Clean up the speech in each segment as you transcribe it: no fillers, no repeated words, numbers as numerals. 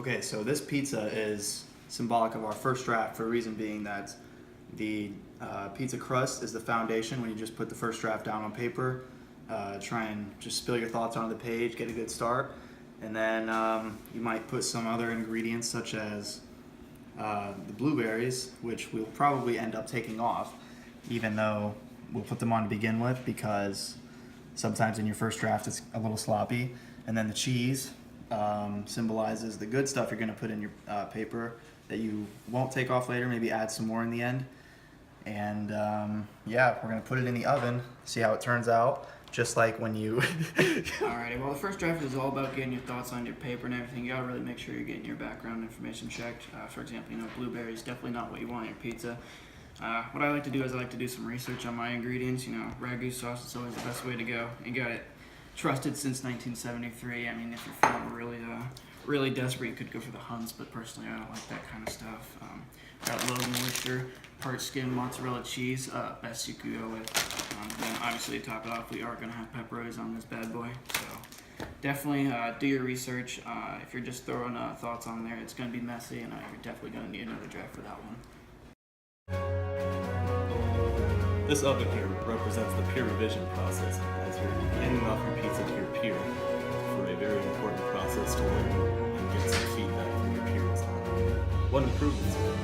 Okay, so this pizza is symbolic of our first draft for a reason being that the pizza crust is the foundation. When you just put the first draft down on paper, try and just spill your thoughts onto the page, get a good start, and then you might put some other ingredients such as the blueberries, which we'll probably end up taking off, even though we'll put them on to begin with because sometimes in your first draft it's a little sloppy. And then the cheese symbolizes the good stuff you're going to put in your paper that you won't take off later, maybe add some more in the end. And yeah, we're going to put it in the oven, see how it turns out, just like when you... Alrighty, well the first draft is all about getting your thoughts on your paper and everything. You gotta really make sure you're getting your background information checked. For example, blueberries, definitely not what you want in your pizza. What I like to do is I like to do some research on my ingredients. Ragu sauce is always the best way to go. You got it trusted since 1973. I mean, if you're feeling really desperate, you could go for the Huns, but personally I don't like that kind of stuff. Got low moisture, part skim mozzarella cheese, best you could go with. Then obviously to top it off, we are going to have pepperonis on this bad boy. So definitely do your research. If you're just throwing thoughts on there, it's going to be messy, and you're definitely going to need another draft for that one. This oven here represents the peer revision process, as you're handing off your pizza to your peer for a very important process to learn and get some feedback from your peers on what improvements you make.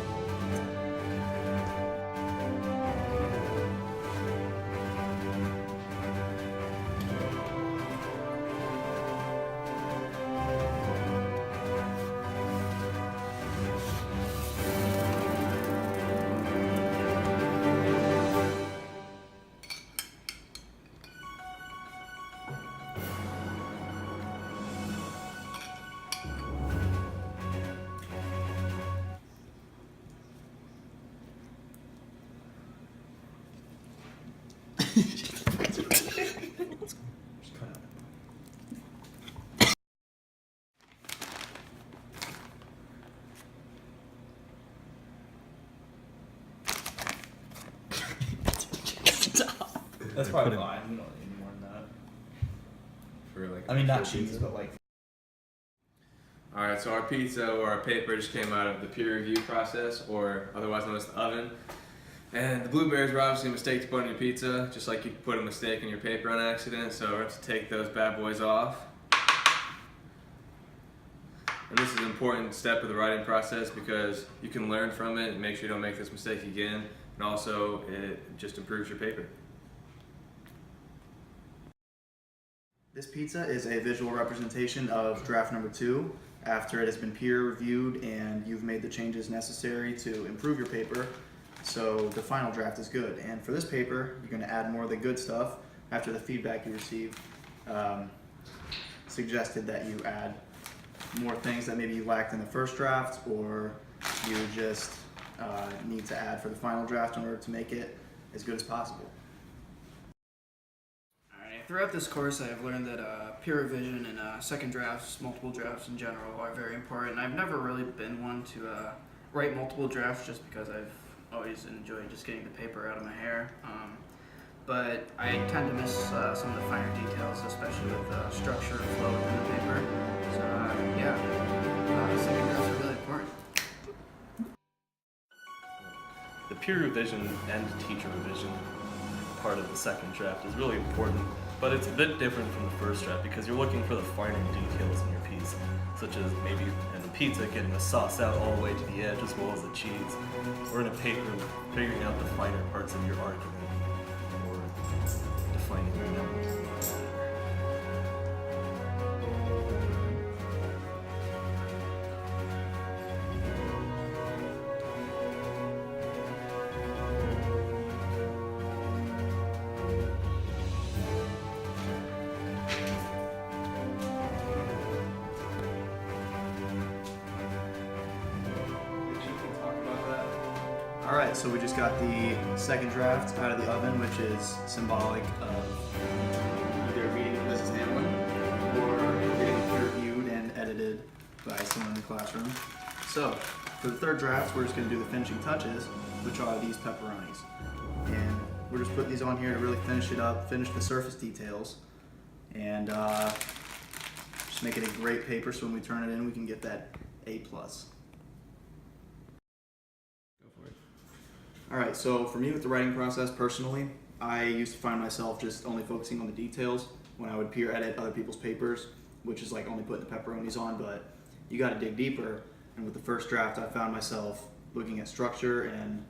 That's probably fine. We don't need more than that. For like, I mean, not cheese, but like... Alright, so our pizza or our paper just came out of the peer review process, or otherwise known as the oven. And the blueberries were obviously a mistake to put on your pizza, just like you could put a mistake in your paper on accident, so we're going to take those bad boys off. And this is an important step of the writing process because you can learn from it and make sure you don't make this mistake again, and also it just improves your paper. This pizza is a visual representation of draft number 2 after it has been peer reviewed and you've made the changes necessary to improve your paper, so the final draft is good. And for this paper, you're going to add more of the good stuff after the feedback you received suggested that you add more things that maybe you lacked in the first draft, or you just need to add for the final draft in order to make it as good as possible. Throughout this course, I have learned that peer revision and second drafts, multiple drafts in general, are very important. I've never really been one to write multiple drafts just because I've always enjoyed just getting the paper out of my hair. But I tend to miss some of the finer details, especially with structure and flow within the paper. So yeah, second drafts are really important. The peer revision and teacher revision part of the second draft is really important, but it's a bit different from the first draft because you're looking for the finer details in your piece, such as maybe in the pizza getting the sauce out all the way to the edge as well as the cheese, or in a paper figuring out the finer parts of your argument or defining your numbers. Alright, so we just got the second draft out of the oven, which is symbolic of either being Mrs. Hamlin or getting peer-reviewed and edited by someone in the classroom. So, for the third draft, we're just going to do the finishing touches, which are these pepperonis. And we're just putting these on here to really finish it up, finish the surface details, and just make it a great paper so when we turn it in, we can get that A+. Plus. Go for it. All right, so for me with the writing process personally, I used to find myself just only focusing on the details when I would peer edit other people's papers, which is like only putting the pepperonis on, but you got to dig deeper. And with the first draft, I found myself looking at structure and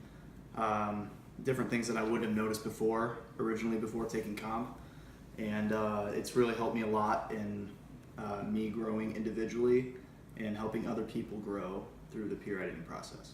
different things that I wouldn't have noticed originally before taking comp. And it's really helped me a lot in me growing individually and helping other people grow through the peer editing process.